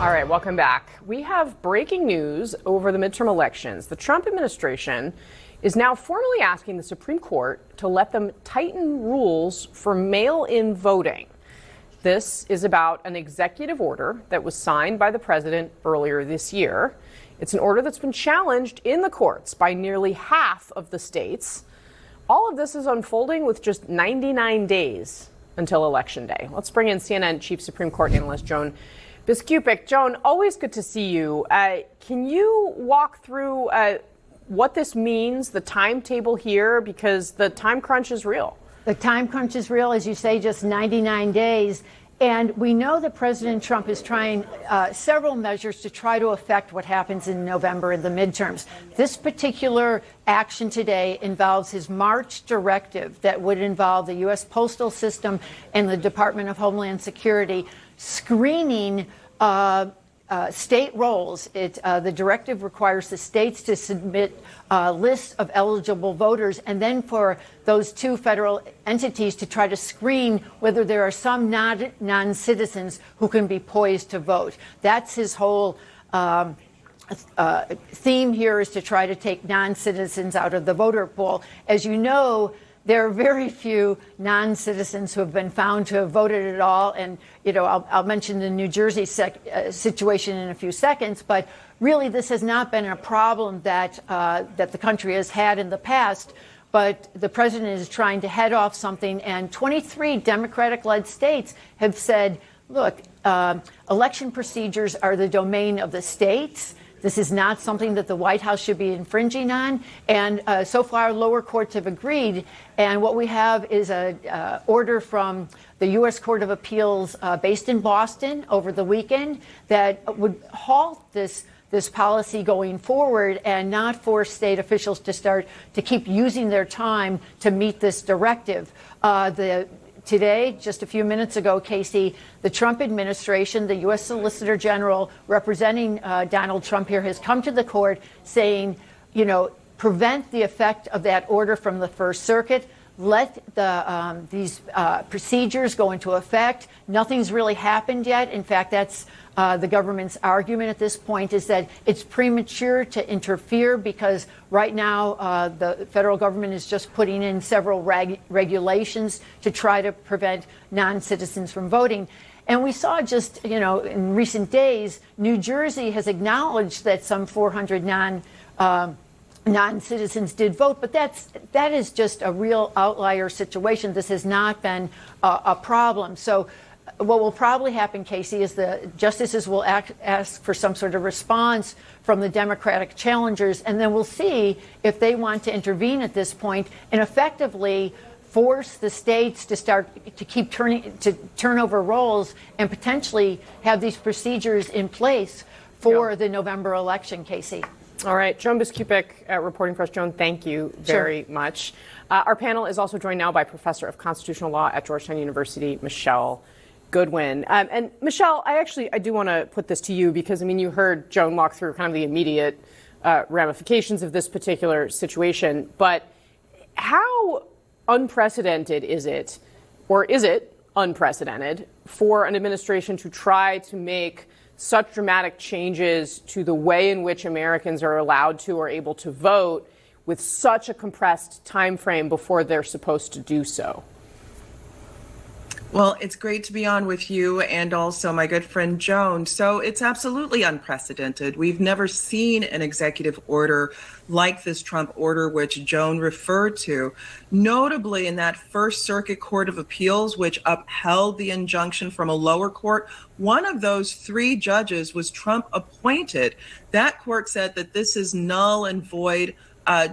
All right, welcome back. We have breaking news over the midterm elections. The Trump administration is now formally asking the Supreme Court to let them tighten rules for mail-in voting. This is about an executive order that was signed by the president earlier this year. It's an order that's been challenged in the courts by nearly half of the states. All of this is unfolding with just 99 days until Election Day. Let's bring in CNN Chief Supreme Court Analyst Joan Biskupic. Joan, always good to see you. Can you walk through what this means, the timetable here, because the time crunch is real? The time crunch is real, as you say, just 99 days. And we know that President Trump is trying several measures to try to affect what happens in November in the midterms. This particular action today involves his March directive that would involve the U.S. Postal System and the Department of Homeland Security screening state rolls. The directive requires the states to submit lists of eligible voters, and then for those two federal entities to try to screen whether there are some non-citizens who can be poised to vote. That's his whole theme here, is to try to take non-citizens out of the voter pool. As you know, there are very few non-citizens who have been found to have voted at all. And, you know, I'll mention the New Jersey situation in a few seconds. But really, this has not been a problem that the country has had in the past. But the president is trying to head off something. And 23 Democratic-led states have said, look, election procedures are the domain of the states. This is not something that the White House should be infringing on. And so far, lower courts have agreed. And what we have is an order from the U.S. Court of Appeals based in Boston over the weekend that would halt this policy going forward and not force state officials to keep using their time to meet this directive. Today, just a few minutes ago, Casey, the Trump administration, the U.S. Solicitor General representing Donald Trump here, has come to the court saying, you know, prevent the effect of that order from the First Circuit. Let these procedures go into effect. Nothing's really happened yet. In fact, that's the government's argument at this point, is that it's premature to interfere because right now the federal government is just putting in several regulations to try to prevent non-citizens from voting. And we saw just, you know, in recent days, New Jersey has acknowledged that some 400 non-citizens did vote, but that is just a real outlier situation. This has not been a problem. So what will probably happen, Casey, is the justices will ask for some sort of response from the Democratic challengers, and then we'll see if they want to intervene at this point and effectively force the states to turn over rolls and potentially have these procedures in place for the November election, Casey. All right. Joan Biskupic reporting for us. Joan, thank you very much. Our panel is also joined now by Professor of Constitutional Law at Georgetown University, Michelle Goodwin. And Michelle, I do want to put this to you because, I mean, you heard Joan walk through kind of the immediate ramifications of this particular situation. But how unprecedented is it, or is it unprecedented, for an administration to try to make such dramatic changes to the way in which Americans are allowed to or able to vote with such a compressed time frame before they're supposed to do so? Well, it's great to be on with you and also my good friend Joan. So it's absolutely unprecedented. We've never seen an executive order like this Trump order, which Joan referred to. Notably, in that First Circuit Court of Appeals, which upheld the injunction from a lower court, one of those three judges was Trump appointed. That court said that this is null and void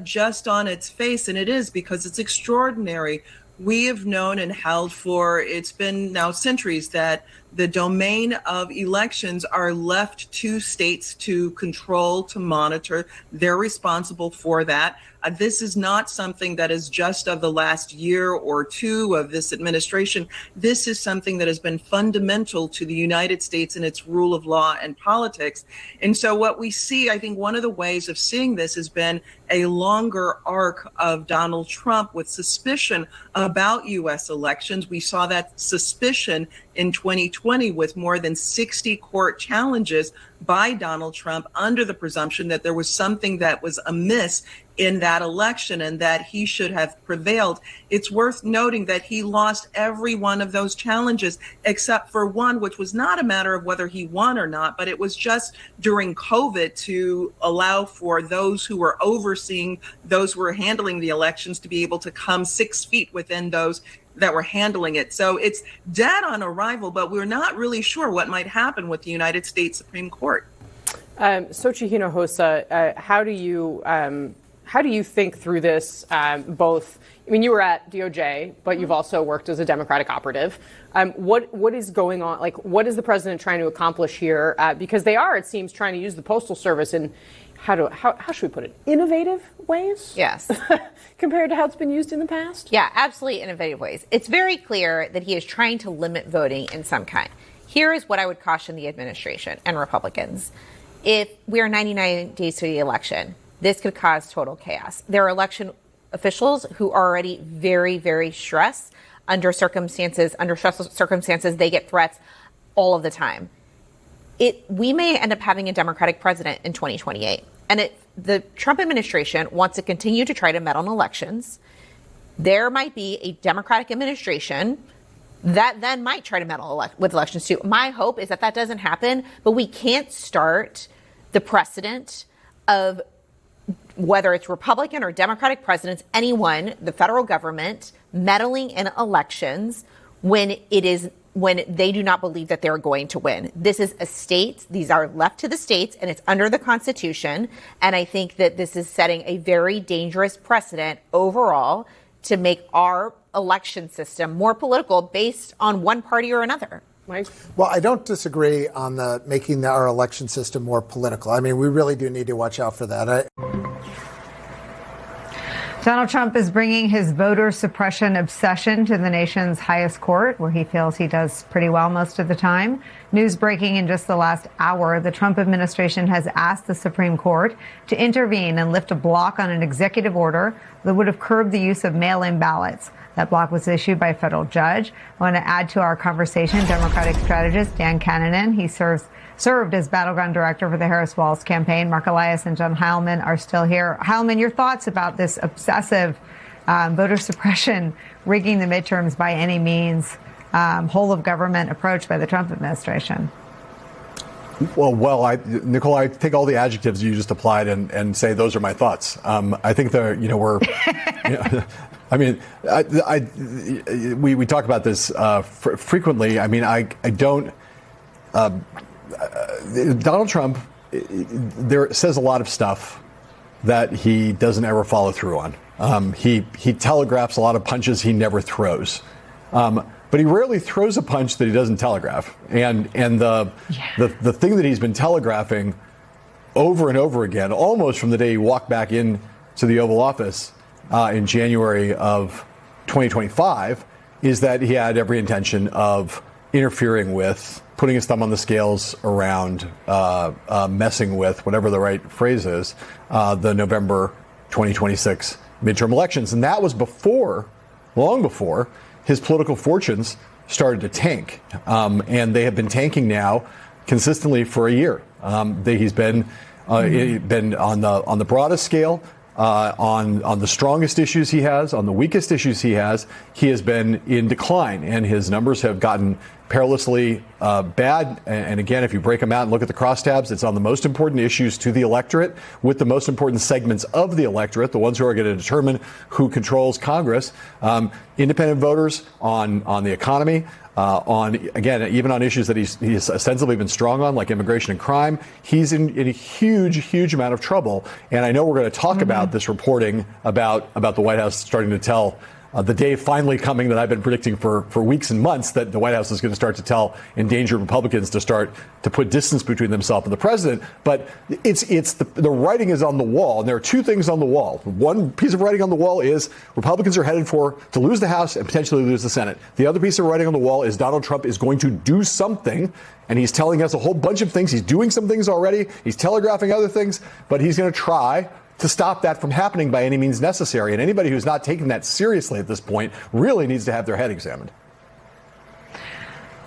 just on its face, and it is, because it's extraordinary. We have known and held for, it's been now centuries, that the domain of elections are left to states to control, to monitor. They're responsible for that. This is not something that is just of the last year or two of this administration. This is something that has been fundamental to the United States and its rule of law and politics. And so what we see, I think one of the ways of seeing this has been a longer arc of Donald Trump with suspicion about U.S. elections. We saw that suspicion in 2020 with more than 60 court challenges by Donald Trump under the presumption that there was something that was amiss in that election and that he should have prevailed. It's worth noting that he lost every one of those challenges except for one, which was not a matter of whether he won or not, but it was just during COVID to allow for those who were overseeing, those who were handling the elections, to be able to come 6 feet within those that were handling it. So it's dead on arrival, but we're not really sure what might happen with the United States Supreme Court. Xochitl Hinojosa, how do you think through this? Both, I mean, you were at DOJ, but you've also worked as a Democratic operative. What is going on? Like, what is the president trying to accomplish here? Because they are, it seems, trying to use the Postal Service in how should we put it? Innovative ways? Yes. Compared to how it's been used in the past? Yeah, absolutely innovative ways. It's very clear that he is trying to limit voting in some kind. Here is what I would caution the administration and Republicans. If we are 99 days to the election, this could cause total chaos. There are election officials who are already very, very stressed under stressful circumstances. They get threats all of the time. We may end up having a Democratic president in 2028. And the Trump administration wants to continue to try to meddle in elections. There might be a Democratic administration that then might try to meddle with elections too. My hope is that doesn't happen, but we can't start the precedent of whether it's Republican or Democratic presidents, anyone, the federal government, meddling in elections when they do not believe that they're going to win. This is a state. These are left to the states, and it's under the Constitution. And I think that this is setting a very dangerous precedent overall to make our election system more political based on one party or another. Mike? Well, I don't disagree on making our election system more political. I mean, we really do need to watch out for that. Donald Trump is bringing his voter suppression obsession to the nation's highest court, where he feels he does pretty well most of the time. News breaking in just the last hour, the Trump administration has asked the Supreme Court to intervene and lift a block on an executive order that would have curbed the use of mail-in ballots. That block was issued by a federal judge. I want to add to our conversation Democratic strategist Dan Cannon. He served as battleground director for the Harris-Walz campaign. Mark Elias and John Heilman are still here. Heilman, your thoughts about this obsessive voter suppression, rigging the midterms by any means, whole of government approach by the Trump administration? Well, Nicole, I take all the adjectives you just applied and say those are my thoughts. I think we're. I mean, we talk about this frequently. I mean, I don't. Donald Trump says a lot of stuff that he doesn't ever follow through on. He telegraphs a lot of punches he never throws. But he rarely throws a punch that he doesn't telegraph. And the thing that he's been telegraphing over and over again, almost from the day he walked back in to the Oval Office in January of 2025, is that he had every intention of interfering with, putting his thumb on the scales around, messing with, whatever the right phrase is, the November 2026 midterm elections. And that was long before his political fortunes started to tank. And they have been tanking now consistently for a year. He's been on the broadest scale, on the strongest issues he has, on the weakest issues he has been in decline, and his numbers have gotten perilously bad. And again, if you break them out and look at the crosstabs, it's on the most important issues to the electorate, with the most important segments of the electorate, the ones who are going to determine who controls Congress, independent voters, on the economy, even on issues that he's ostensibly been strong on, like immigration and crime. He's in a huge amount of trouble. And I know we're going to talk about this reporting about the White House starting to tell the day finally coming that I've been predicting for weeks and months, that the White House is going to start to tell endangered Republicans to start to put distance between themselves and the president. But it's the writing is on the wall, and there are two things on the wall. One piece of writing on the wall is Republicans are headed to lose the House and potentially lose the Senate. The other piece of writing on the wall is Donald Trump is going to do something, and he's telling us a whole bunch of things. He's doing some things already. He's telegraphing other things, but he's going to try to stop that from happening by any means necessary. And anybody who's not taking that seriously at this point really needs to have their head examined.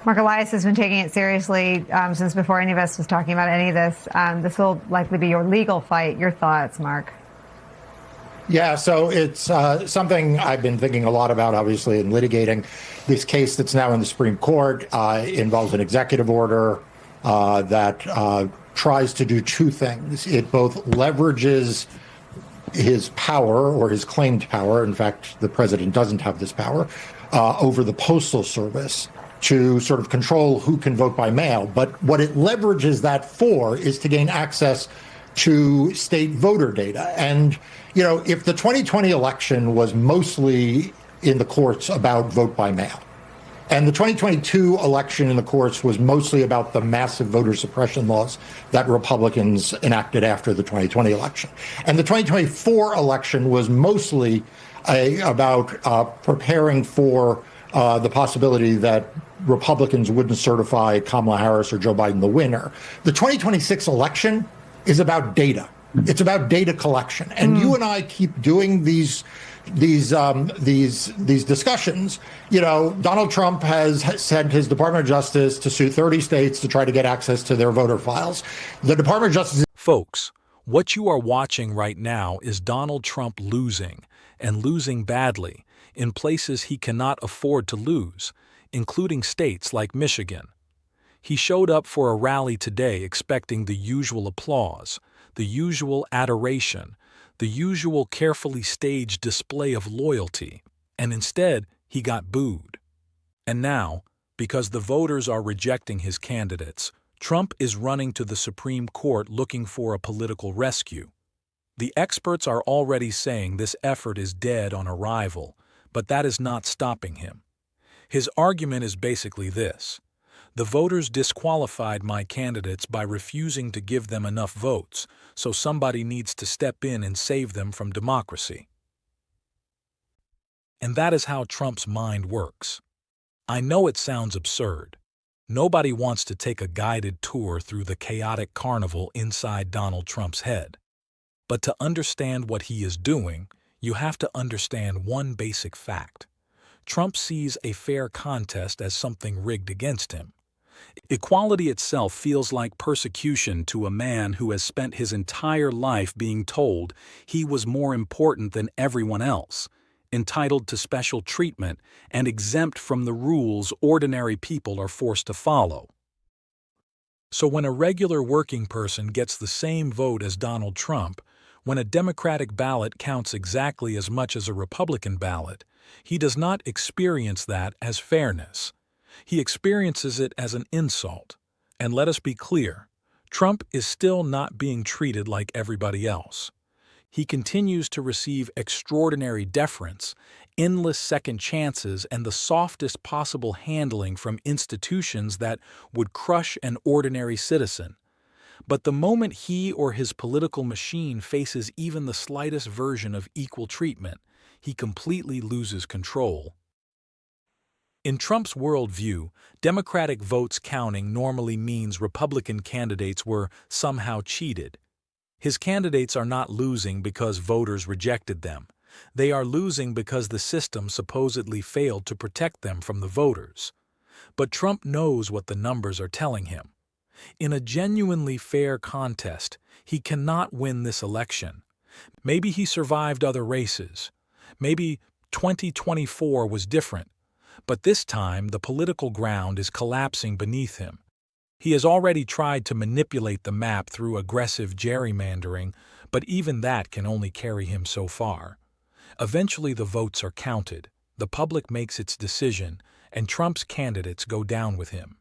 Mark Elias has been taking it seriously since before any of us was talking about any of this. This will likely be your legal fight. Your thoughts, Mark? Yeah, so it's something I've been thinking a lot about, obviously, in litigating. This case that's now in the Supreme Court involves an executive order that tries to do two things. It both leverages his power, or his claimed power — in fact, the president doesn't have this power — over the Postal Service to sort of control who can vote by mail. But what it leverages that for is to gain access to state voter data. And, you know, if the 2020 election was mostly in the courts about vote by mail, and the 2022 election in the courts was mostly about the massive voter suppression laws that Republicans enacted after the 2020 election, and the 2024 election was mostly about preparing for the possibility that Republicans wouldn't certify Kamala Harris or Joe Biden the winner, the 2026 election is about data. It's about data collection. And you and I keep doing these discussions. You know, Donald Trump has sent his Department of Justice to sue 30 states to try to get access to their voter files. The Department of Justice... Folks, what you are watching right now is Donald Trump losing, and losing badly, in places he cannot afford to lose, including states like Michigan. He showed up for a rally today expecting the usual applause, the usual adoration, the usual carefully staged display of loyalty, and instead he got booed. And now, because the voters are rejecting his candidates, Trump is running to the Supreme Court looking for a political rescue. The experts are already saying this effort is dead on arrival, but that is not stopping him. His argument is basically this: the voters disqualified my candidates by refusing to give them enough votes, so somebody needs to step in and save them from democracy. And that is how Trump's mind works. I know it sounds absurd. Nobody wants to take a guided tour through the chaotic carnival inside Donald Trump's head. But to understand what he is doing, you have to understand one basic fact. Trump sees a fair contest as something rigged against him. Equality itself feels like persecution to a man who has spent his entire life being told he was more important than everyone else, entitled to special treatment and exempt from the rules ordinary people are forced to follow. So when a regular working person gets the same vote as Donald Trump, when a Democratic ballot counts exactly as much as a Republican ballot, he does not experience that as fairness. He experiences it as an insult. And let us be clear, Trump is still not being treated like everybody else. He continues to receive extraordinary deference, endless second chances, and the softest possible handling from institutions that would crush an ordinary citizen. But the moment he or his political machine faces even the slightest version of equal treatment, he completely loses control. In Trump's worldview, Democratic votes counting normally means Republican candidates were somehow cheated. His candidates are not losing because voters rejected them. They are losing because the system supposedly failed to protect them from the voters. But Trump knows what the numbers are telling him. In a genuinely fair contest, he cannot win this election. Maybe he survived other races. Maybe 2024 was different. But this time, the political ground is collapsing beneath him. He has already tried to manipulate the map through aggressive gerrymandering, but even that can only carry him so far. Eventually, the votes are counted, the public makes its decision, and Trump's candidates go down with him.